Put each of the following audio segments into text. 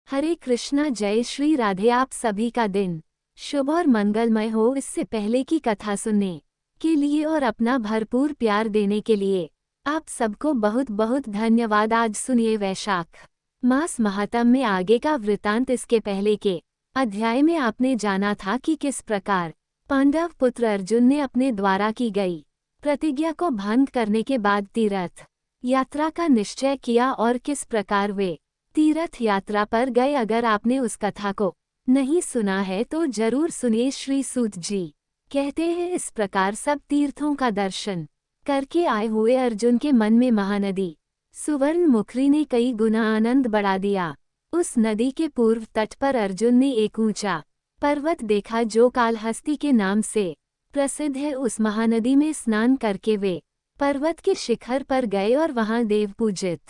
हरे कृष्णा, जय श्री राधे। आप सभी का दिन शुभ और मंगलमय हो। इससे पहले की कथा सुनने के लिए और अपना भरपूर प्यार देने के लिए आप सबको बहुत बहुत धन्यवाद। आज सुनिए वैशाख मास महात्म्य में आगे का वृतांत। इसके पहले के अध्याय में आपने जाना था कि किस प्रकार पांडव पुत्र अर्जुन ने अपने द्वारा की गई प्रतिज्ञा को भंग करने के बाद तीर्थ यात्रा का निश्चय किया और किस प्रकार वे तीर्थ यात्रा पर गए। अगर आपने उस कथा को नहीं सुना है तो जरूर सुनिए। श्री सूत जी कहते हैं, इस प्रकार सब तीर्थों का दर्शन करके आए हुए अर्जुन के मन में महानदी सुवर्ण मुखरी ने कई गुना आनंद बढ़ा दिया। उस नदी के पूर्व तट पर अर्जुन ने एक ऊंचा पर्वत देखा जो कालहस्ती के नाम से प्रसिद्ध है। उस महानदी में स्नान करके वे पर्वत के शिखर पर गए और वहां देव पूजित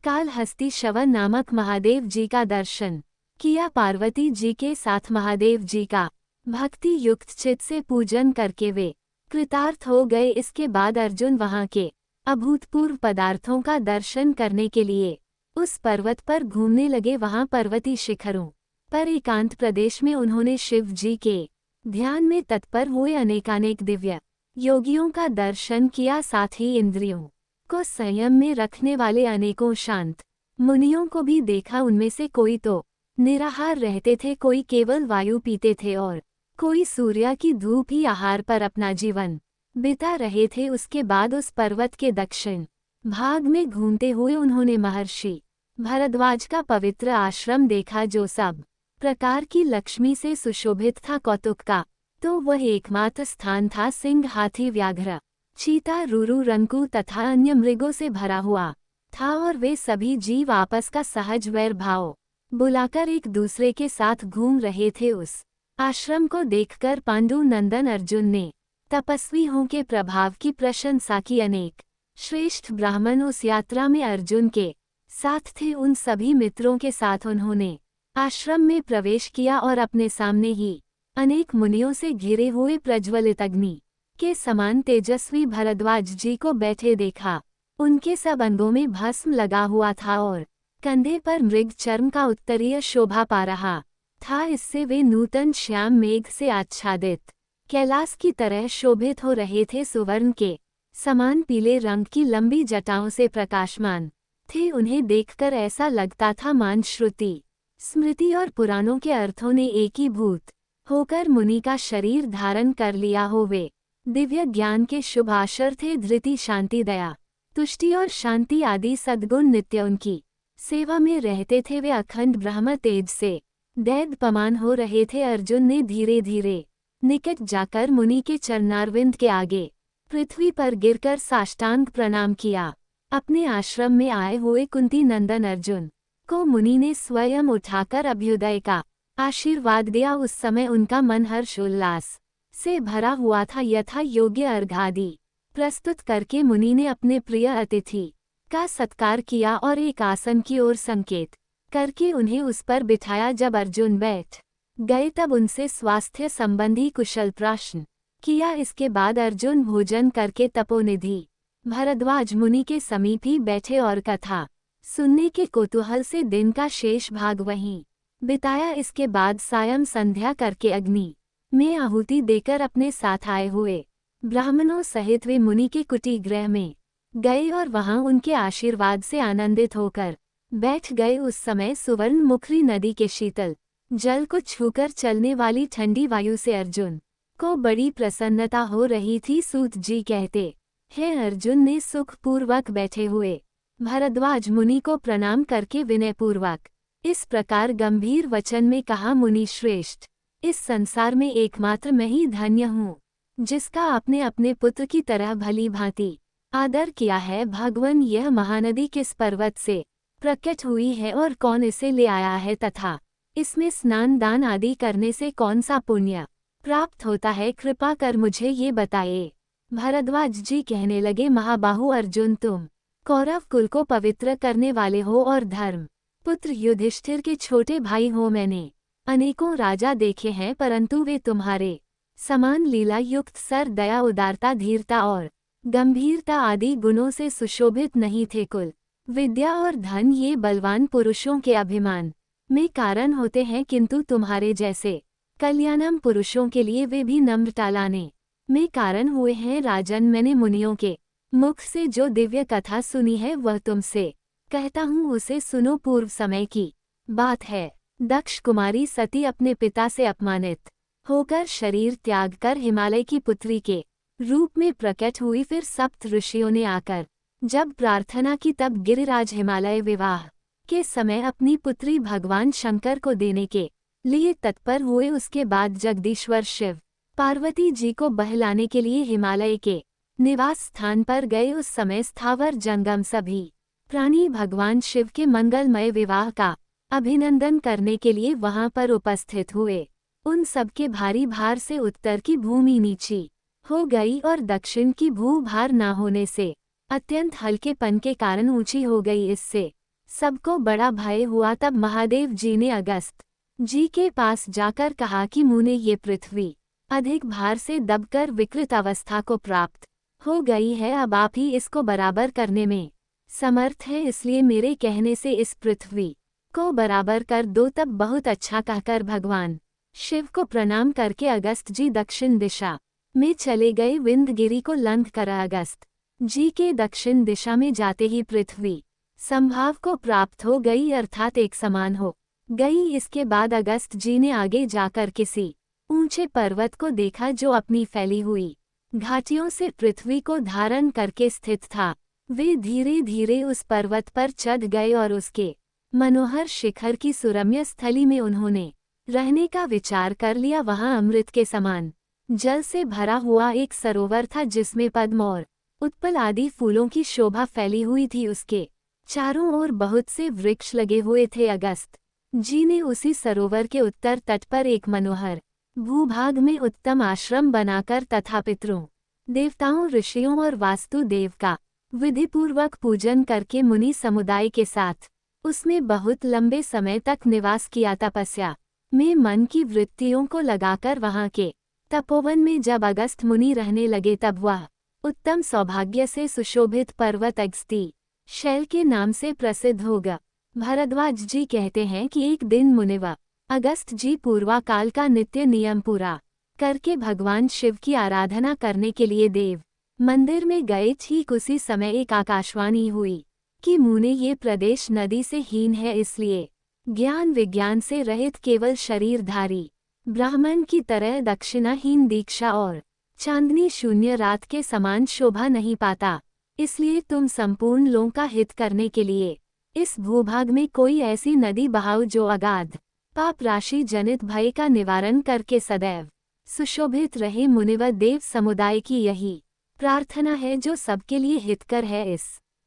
कालहस्ती शवन नामक महादेव जी का दर्शन किया। पार्वती जी के साथ महादेव जी का भक्ति युक्त चित्त से पूजन करके वे कृतार्थ हो गए। इसके बाद अर्जुन वहां के अभूतपूर्व पदार्थों का दर्शन करने के लिए उस पर्वत पर घूमने लगे। वहां पर्वती शिखरों पर एकांत प्रदेश में उन्होंने शिव जी के ध्यान में तत्पर हुए अनेकानेक दिव्य योगियों का दर्शन किया। साथ ही इंद्रियों को संयम में रखने वाले अनेकों शांत मुनियों को भी देखा। उनमें से कोई तो निराहार रहते थे, कोई केवल वायु पीते थे और कोई सूर्य की धूप ही आहार पर अपना जीवन बिता रहे थे। उसके बाद उस पर्वत के दक्षिण भाग में घूमते हुए उन्होंने महर्षि भरद्वाज का पवित्र आश्रम देखा जो सब प्रकार की लक्ष्मी से सुशोभित था। कौतुक का तो वह एकमात्र स्थान था। सिंह, हाथी, व्याघ्र, चीता, रूरू, रंकू तथा अन्य मृगों से भरा हुआ था और वे सभी जीव आपस का सहज वैर भाव बुलाकर एक दूसरे के साथ घूम रहे थे। उस आश्रम को देखकर पांडु नंदन अर्जुन ने तपस्वियों के प्रभाव की प्रशंसा की। अनेक श्रेष्ठ ब्राह्मण उस यात्रा में अर्जुन के साथ थे। उन सभी मित्रों के साथ उन्होंने आश्रम में प्रवेश किया और अपने सामने ही अनेक मुनियों से घिरे हुए प्रज्वलित अग्नि के समान तेजस्वी भरद्वाज जी को बैठे देखा। उनके सब अंगों में भस्म लगा हुआ था और कंधे पर मृग चर्म का उत्तरीय शोभा पा रहा था। इससे वे नूतन श्याम मेघ से आच्छादित कैलाश की तरह शोभित हो रहे थे। सुवर्ण के समान पीले रंग की लंबी जटाओं से प्रकाशमान थे। उन्हें देखकर ऐसा लगता था मान श्रुति, स्मृति और पुराणों के अर्थों ने एकीभूत होकर मुनि का शरीर धारण कर लिया हो। वे दिव्य ज्ञान के शुभ आशर थे। धृति, शांति, दया, तुष्टि और शांति आदि सद्गुण नित्य उनकी सेवा में रहते थे। वे अखंड ब्रह्म तेज से दैदीप्यमान हो रहे थे। अर्जुन ने धीरे धीरे निकट जाकर मुनि के चरणारविंद के आगे पृथ्वी पर गिरकर साष्टांग प्रणाम किया। अपने आश्रम में आए हुए कुंती नंदन अर्जुन को मुनि ने स्वयं उठाकर अभ्युदय का आशीर्वाद दिया। उस समय उनका मन हर्षोल्लास से भरा हुआ था। यथा योग्य अर्घादि प्रस्तुत करके मुनि ने अपने प्रिय अतिथि का सत्कार किया और एक आसन की ओर संकेत करके उन्हें उस पर बिठाया। जब अर्जुन बैठ गए तब उनसे स्वास्थ्य संबंधी कुशल प्रश्न किया। इसके बाद अर्जुन भोजन करके तपोनिधि भरद्वाज मुनि के समीप ही बैठे और कथा सुनने के कौतूहल से दिन का शेष भाग वहीं बिताया। इसके बाद सायं संध्या करके अग्नि में आहुति देकर अपने साथ आए हुए ब्राह्मणों सहित वे मुनि के कुटी गृह में गए और वहां उनके आशीर्वाद से आनंदित होकर बैठ गए। उस समय सुवर्ण मुखरी नदी के शीतल जल को छूकर चलने वाली ठंडी वायु से अर्जुन को बड़ी प्रसन्नता हो रही थी। सूत जी कहते हैं, अर्जुन ने सुखपूर्वक बैठे हुए भरद्वाज मुनि को प्रणाम करके विनयपूर्वक इस प्रकार गंभीर वचन में कहा, मुनि श्रेष्ठ, इस संसार में एकमात्र मैं ही धन्य हूँ जिसका आपने अपने पुत्र की तरह भली भांति आदर किया है। भगवान, यह महानदी किस पर्वत से प्रकट हुई है और कौन इसे ले आया है तथा इसमें स्नान दान आदि करने से कौन सा पुण्य प्राप्त होता है? कृपा कर मुझे ये बताइए। भरद्वाज जी कहने लगे, महाबाहु अर्जुन, तुम कौरव कुल को पवित्र करने वाले हो और धर्म पुत्र युधिष्ठिर के छोटे भाई हो। मैंने अनेकों राजा देखे हैं परंतु वे तुम्हारे समान लीला युक्त सर, दया, उदारता, धीरता और गंभीरता आदि गुणों से सुशोभित नहीं थे। कुल, विद्या और धन ये बलवान पुरुषों के अभिमान में कारण होते हैं, किंतु तुम्हारे जैसे कल्याणम पुरुषों के लिए वे भी नम्रता लाने में कारण हुए हैं। राजन, मैंने मुनियों के मुख से जो दिव्य कथा सुनी है वह तुमसे कहता हूँ, उसे सुनो। पूर्व समय की बात है। दक्ष कुमारी सती अपने पिता से अपमानित होकर शरीर त्याग कर हिमालय की पुत्री के रूप में प्रकट हुई। फिर सप्त ऋषियों ने आकर जब प्रार्थना की, तब गिरिराज हिमालय विवाह के समय अपनी पुत्री भगवान शंकर को देने के लिए तत्पर हुए। उसके बाद जगदीश्वर शिव पार्वती जी को बहलाने के लिए हिमालय के निवास स्थान पर गए। उस समय स्थावर जंगम सभी प्राणी भगवान शिव के मंगलमय विवाह का अभिनंदन करने के लिए वहां पर उपस्थित हुए। उन सबके भारी भार से उत्तर की भूमि नीची हो गई और दक्षिण की भूभार न होने से अत्यंत हल्केपन के कारण ऊंची हो गई। इससे सबको बड़ा भय हुआ। तब महादेव जी ने अगस्त जी के पास जाकर कहा कि मुने, ये पृथ्वी अधिक भार से दबकर विकृत अवस्था को प्राप्त हो गई है। अब आप ही इसको बराबर करने में समर्थ हैं, इसलिए मेरे कहने से इस पृथ्वी को बराबर कर दो। तब बहुत अच्छा कहकर भगवान शिव को प्रणाम करके अगस्त जी दक्षिण दिशा में चले गए। विंध्यगिरि को लंघ कर अगस्त जी के दक्षिण दिशा में जाते ही पृथ्वी संभाव को प्राप्त हो गई, अर्थात एक समान हो गई। इसके बाद अगस्त जी ने आगे जाकर किसी ऊंचे पर्वत को देखा जो अपनी फैली हुई घाटियों से पृथ्वी को धारण करके स्थित था। वे धीरे धीरे उस पर्वत पर चढ़ गए और उसके मनोहर शिखर की सुरम्य स्थली में उन्होंने रहने का विचार कर लिया। वहां अमृत के समान जल से भरा हुआ एक सरोवर था, जिसमें पद्म और उत्पल आदि फूलों की शोभा फैली हुई थी। उसके चारों ओर बहुत से वृक्ष लगे हुए थे। अगस्त जी ने उसी सरोवर के उत्तर तट पर एक मनोहर भूभाग में उत्तम आश्रम बनाकर तथा पितरों, देवताओं, ऋषियों और वास्तु देव का विधिपूर्वक पूजन करके मुनि समुदाय के साथ उसने बहुत लंबे समय तक निवास किया। तपस्या में मन की वृत्तियों को लगाकर वहां के तपोवन में जब अगस्त मुनि रहने लगे, तब वह उत्तम सौभाग्य से सुशोभित पर्वत अगस्ती शैल के नाम से प्रसिद्ध होगा। भरद्वाज जी कहते हैं कि एक दिन मुनिवर अगस्त जी पूर्वाकाल का नित्य नियम पूरा करके भगवान शिव की आराधना करने के लिए देव मंदिर में गए। ठीक उसी समय एक आकाशवाणी हुई कि मुने, ये प्रदेश नदी से हीन है, इसलिए ज्ञान विज्ञान से रहित केवल शरीरधारी ब्राह्मण की तरह दक्षिणाहीन दीक्षा और चांदनी शून्य रात के समान शोभा नहीं पाता। इसलिए तुम संपूर्ण लोगों का हित करने के लिए इस भूभाग में कोई ऐसी नदी बहाओ जो अगाध पाप राशि जनित भय का निवारण करके सदैव सुशोभित रहे। मुनिवर देव समुदाय की यही प्रार्थना है जो सबके लिए हितकर है। इस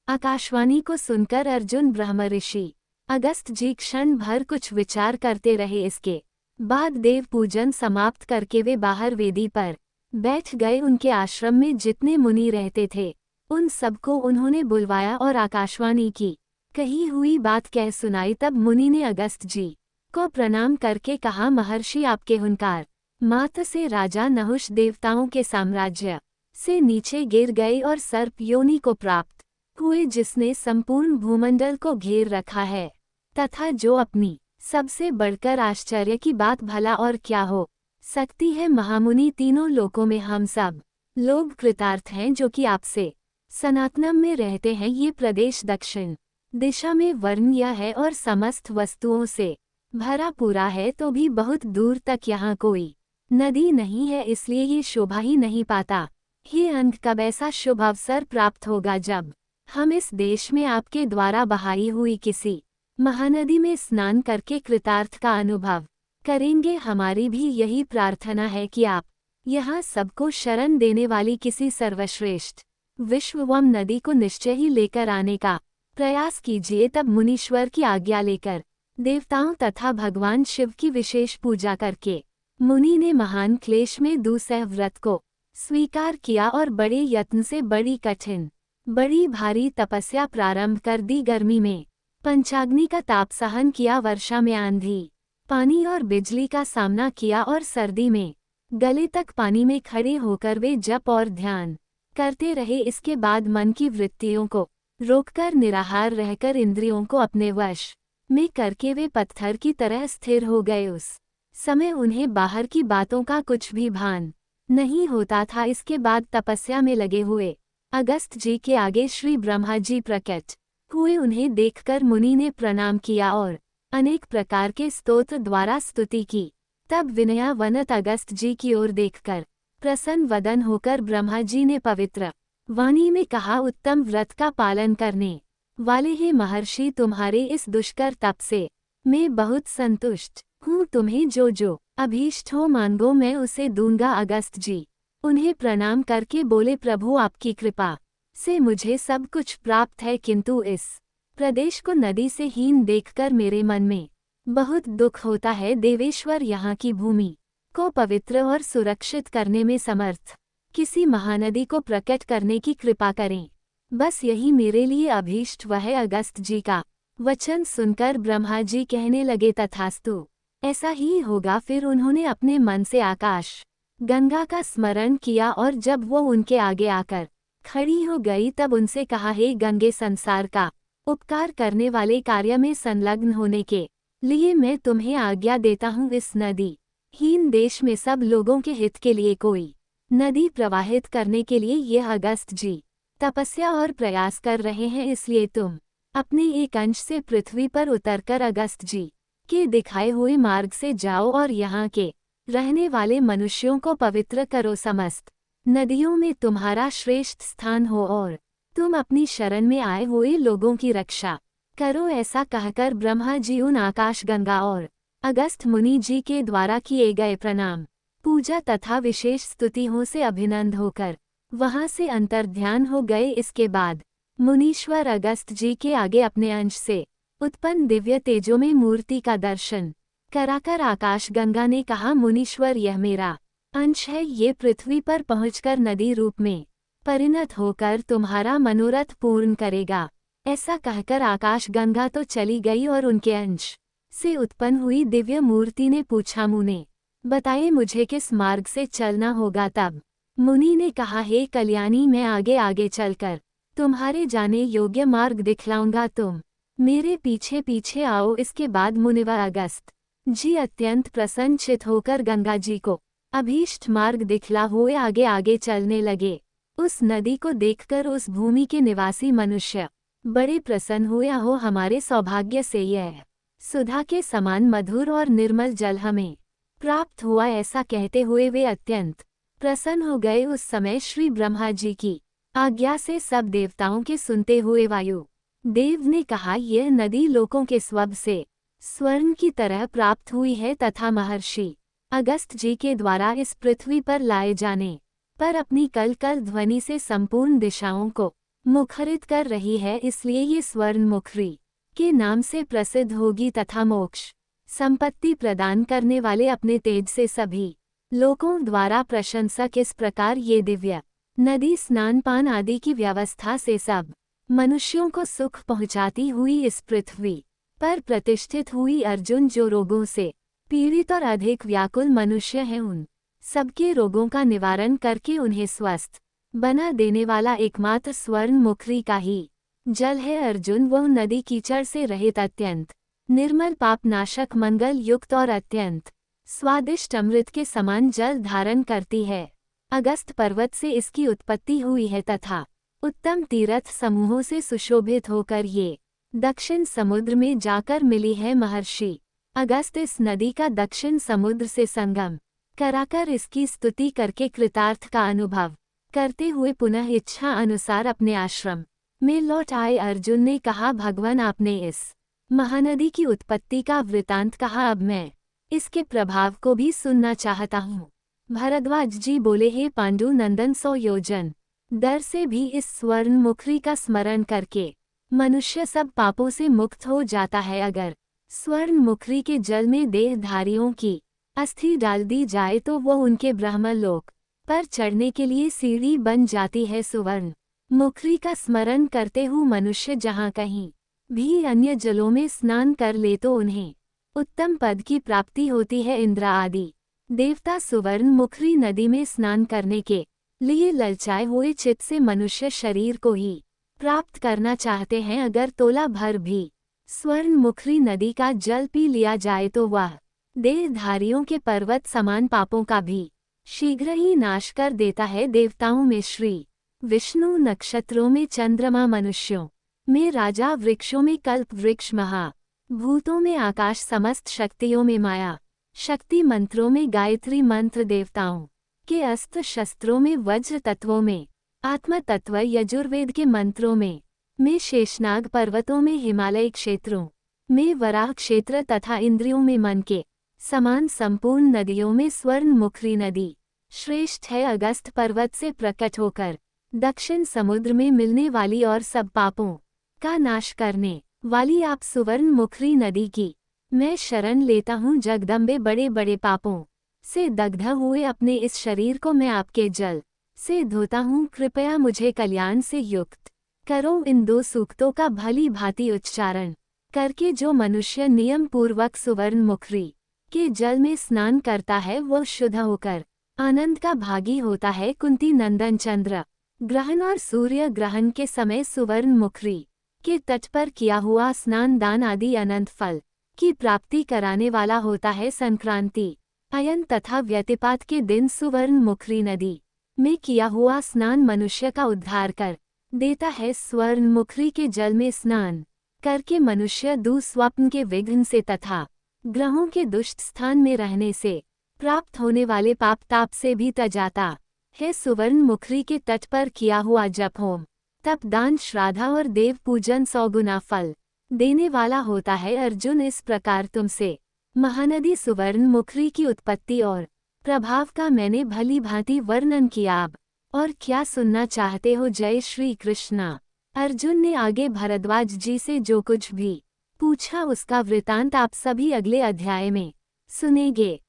आकाशवाणी को सुनकर अर्जुन, ब्रह्म ऋषि अगस्त जी क्षण भर कुछ विचार करते रहे। इसके बाद देव पूजन समाप्त करके वे बाहर वेदी पर बैठ गए। उनके आश्रम में जितने मुनि रहते थे उन सबको उन्होंने बुलवाया और आकाशवाणी की कही हुई बात कह सुनाई। तब मुनि ने अगस्त जी को प्रणाम करके कहा, महर्षि, आपके हुंकार मात्र से राजा नहुष देवताओं के साम्राज्य से नीचे गिर गए और सर्प योनि को प्राप्त हुए, जिसने संपूर्ण भूमंडल को घेर रखा है, तथा जो अपनी सबसे बढ़कर आश्चर्य की बात भला और क्या हो सकती है। महामुनि, तीनों लोकों में हम सब लोग कृतार्थ हैं जो कि आपसे सनातनम में रहते हैं। ये प्रदेश दक्षिण दिशा में वर्ण्य है और समस्त वस्तुओं से भरा पूरा है, तो भी बहुत दूर तक यहाँ कोई नदी नहीं है, इसलिए ये शोभा ही नहीं पाता। ये अंत कब ऐसा शुभ अवसर प्राप्त होगा जब हम इस देश में आपके द्वारा बहाई हुई किसी महानदी में स्नान करके कृतार्थ का अनुभव करेंगे। हमारी भी यही प्रार्थना है कि आप यहाँ सबको शरण देने वाली किसी सर्वश्रेष्ठ विश्ववम नदी को निश्चय ही लेकर आने का प्रयास कीजिए। तब मुनीश्वर की आज्ञा लेकर देवताओं तथा भगवान शिव की विशेष पूजा करके मुनि ने महान क्लेश में दूसह व्रत को स्वीकार किया और बड़े यत्न से बड़ी कठिन, बड़ी भारी तपस्या प्रारंभ कर दी। गर्मी में पंचाग्नि का ताप सहन किया, वर्षा में आंधी, पानी और बिजली का सामना किया और सर्दी में गले तक पानी में खड़े होकर वे जप और ध्यान करते रहे। इसके बाद मन की वृत्तियों को रोककर निराहार रहकर इंद्रियों को अपने वश में करके वे पत्थर की तरह स्थिर हो गए। उस समय उन्हें बाहर की बातों का कुछ भी भान नहीं होता था। इसके बाद तपस्या में लगे हुए अगस्त जी के आगे श्री ब्रह्मा जी प्रकट हुए। उन्हें देखकर मुनि ने प्रणाम किया और अनेक प्रकार के स्तोत्र द्वारा स्तुति की। तब विनयावनत अगस्त जी की ओर देखकर प्रसन्न वदन होकर ब्रह्मा जी ने पवित्र वाणी में कहा, उत्तम व्रत का पालन करने वाले हे महर्षि, तुम्हारे इस दुष्कर तप से मैं बहुत संतुष्ट हूँ। तुम्हें जो जो अभीष्ट हो मांगो, मैं उसे दूंगा। अगस्त जी उन्हें प्रणाम करके बोले, प्रभु आपकी कृपा से मुझे सब कुछ प्राप्त है, किंतु इस प्रदेश को नदी से हीन देखकर मेरे मन में बहुत दुख होता है। देवेश्वर यहाँ की भूमि को पवित्र और सुरक्षित करने में समर्थ किसी महानदी को प्रकट करने की कृपा करें। बस यही मेरे लिए अभीष्ट वह। अगस्त जी का वचन सुनकर ब्रह्मा जी कहने लगे, तथास्तु, ऐसा ही होगा। फिर उन्होंने अपने मन से आकाश गंगा का स्मरण किया और जब वो उनके आगे आकर खड़ी हो गई तब उनसे कहा, हे गंगे, संसार का उपकार करने वाले कार्य में संलग्न होने के लिए मैं तुम्हें आज्ञा देता हूँ। इस नदी हीन देश में सब लोगों के हित के लिए कोई नदी प्रवाहित करने के लिए यह अगस्त जी तपस्या और प्रयास कर रहे हैं। इसलिए तुम अपने एक अंश से पृथ्वी पर उतरकर अगस्त जी के दिखाए हुए मार्ग से जाओ और यहाँ के रहने वाले मनुष्यों को पवित्र करो। समस्त नदियों में तुम्हारा श्रेष्ठ स्थान हो और तुम अपनी शरण में आए हुए लोगों की रक्षा करो। ऐसा कहकर ब्रह्मा जी उन आकाश गंगा और अगस्त मुनि जी के द्वारा किए गए प्रणाम, पूजा तथा विशेष स्तुतियों से अभिनंद होकर वहां से अंतर्ध्यान हो गए। इसके बाद मुनीश्वर अगस्त जी के आगे अपने अंश से उत्पन्न दिव्य तेजो में मूर्ति का दर्शन कराकर आकाश गंगा ने कहा, मुनीश्वर, यह मेरा अंश है। ये पृथ्वी पर पहुंचकर नदी रूप में परिणत होकर तुम्हारा मनोरथ पूर्ण करेगा। ऐसा कहकर आकाश गंगा तो चली गई और उनके अंश से उत्पन्न हुई दिव्य मूर्ति ने पूछा, मुने बताइए मुझे किस मार्ग से चलना होगा। तब मुनि ने कहा, हे कल्याणी, मैं आगे आगे चलकर तुम्हारे जाने योग्य मार्ग दिखलाऊंगा, तुम मेरे पीछे पीछे आओ। इसके बाद मुनिवर अगस्त जी अत्यंत प्रसन्नचित होकर गंगा जी को अभीष्ट मार्ग दिखला हुए आगे आगे चलने लगे। उस नदी को देखकर उस भूमि के निवासी मनुष्य बड़े प्रसन्न हुए। हो, हमारे सौभाग्य से यह सुधा के समान मधुर और निर्मल जल हमें प्राप्त हुआ। ऐसा कहते हुए वे अत्यंत प्रसन्न हो गए। उस समय श्री ब्रह्मा जी की आज्ञा से सब देवताओं के सुनते हुए वायु देव ने कहा, यह नदी लोकों के स्वभ से स्वर्ण की तरह प्राप्त हुई है तथा महर्षि अगस्त जी के द्वारा इस पृथ्वी पर लाए जाने पर अपनी कल कल ध्वनि से संपूर्ण दिशाओं को मुखरित कर रही है। इसलिए ये स्वर्ण मुखरी के नाम से प्रसिद्ध होगी तथा मोक्ष संपत्ति प्रदान करने वाले अपने तेज से सभी लोकों द्वारा प्रशंसक। इस प्रकार ये दिव्य नदी स्नान पान आदि की व्यवस्था से सब मनुष्यों को सुख पहुँचाती हुई इस पृथ्वी पर प्रतिष्ठित हुई। अर्जुन, जो रोगों से पीड़ित और अधिक व्याकुल मनुष्य हैं, उन सबके रोगों का निवारण करके उन्हें स्वस्थ बना देने वाला एकमात्र स्वर्ण मुखरी का ही जल है। अर्जुन, वह नदी कीचड़ से रहित अत्यंत निर्मल पापनाशक मंगल युक्त और अत्यंत स्वादिष्ट अमृत के समान जल धारण करती है। अगस्त पर्वत से इसकी उत्पत्ति हुई है तथा उत्तम तीर्थ समूहों से सुशोभित होकर ये दक्षिण समुद्र में जाकर मिली है। महर्षि अगस्त इस नदी का दक्षिण समुद्र से संगम कराकर इसकी स्तुति करके कृतार्थ का अनुभव करते हुए पुनः इच्छा अनुसार अपने आश्रम में लौट आए। अर्जुन ने कहा, भगवान, आपने इस महानदी की उत्पत्ति का वृतांत कहा, अब मैं इसके प्रभाव को भी सुनना चाहता हूँ। भरद्वाज जी बोले, हे पांडु नंदन, 100 योजन दर से भी इस स्वर्ण मुखरी का स्मरण करके मनुष्य सब पापों से मुक्त हो जाता है। अगर स्वर्ण मुखरी के जल में देहधारियों की अस्थि डाल दी जाए तो वह उनके ब्रह्मलोक पर चढ़ने के लिए सीढ़ी बन जाती है। सुवर्ण मुखरी का स्मरण करते हुए मनुष्य जहाँ कहीं भी अन्य जलों में स्नान कर ले तो उन्हें उत्तम पद की प्राप्ति होती है। इंद्र आदि देवता सुवर्ण मुखरी नदी में स्नान करने के लिए ललचाए हुए चित्त से मनुष्य शरीर को ही प्राप्त करना चाहते हैं। अगर तोला भर भी स्वर्णमुखी नदी का जल पी लिया जाए तो वह देहधारियों के पर्वत समान पापों का भी शीघ्र ही नाश कर देता है। देवताओं में श्री विष्णु, नक्षत्रों में चंद्रमा, मनुष्यों में राजा, वृक्षों में कल्प वृक्ष, महा भूतों में आकाश, समस्त शक्तियों में माया शक्ति, मंत्रों में गायत्री मंत्र, देवताओं के अस्त्र शस्त्रों में वज्र, तत्वों में आत्म तत्व, यजुर्वेद के मंत्रों में शेषनाग, पर्वतों में हिमालय, क्षेत्रों में वराह क्षेत्र तथा इंद्रियों में मन के समान संपूर्ण नदियों में स्वर्णमुखी नदी श्रेष्ठ है। अगस्त पर्वत से प्रकट होकर दक्षिण समुद्र में मिलने वाली और सब पापों का नाश करने वाली आप सुवर्णमुखी नदी की मैं शरण लेता हूँ। जगदम्बे, बड़े बड़े पापों से दग्ध हुए अपने इस शरीर को मैं आपके जल से धोता हूँ। कृपया मुझे कल्याण से युक्त करो। इन 2 सूक्तों का भली भांति उच्चारण करके जो मनुष्य नियम पूर्वक सुवर्णमुखी के जल में स्नान करता है वह शुद्ध होकर आनंद का भागी होता है। कुंती नंदन, चंद्र ग्रहण और सूर्य ग्रहण के समय सुवर्णमुखी के तट पर किया हुआ स्नान दान आदि अनंत फल की प्राप्ति कराने वाला होता है। संक्रांति, अयन तथा व्यतिपात के दिन सुवर्णमुखी नदी में किया हुआ स्नान मनुष्य का उद्धार कर देता है। स्वर्णमुखी के जल में स्नान करके मनुष्य दुस्वप्न के विघ्न से तथा ग्रहों के दुष्ट स्थान में रहने से प्राप्त होने वाले पाप ताप से भी तजाता है। सुवर्णमुखी के तट पर किया हुआ जप, होम, तप, दान, श्राद्ध और देव पूजन 100 गुना फल देने वाला होता है। अर्जुन, इस प्रकार तुमसे महानदी सुवर्णमुखी की उत्पत्ति और प्रभाव का मैंने भली भांति वर्णन किया। अब और क्या सुनना चाहते हो? जय श्री कृष्णा। अर्जुन ने आगे भरद्वाज जी से जो कुछ भी पूछा उसका वृतांत आप सभी अगले अध्याय में सुनेंगे।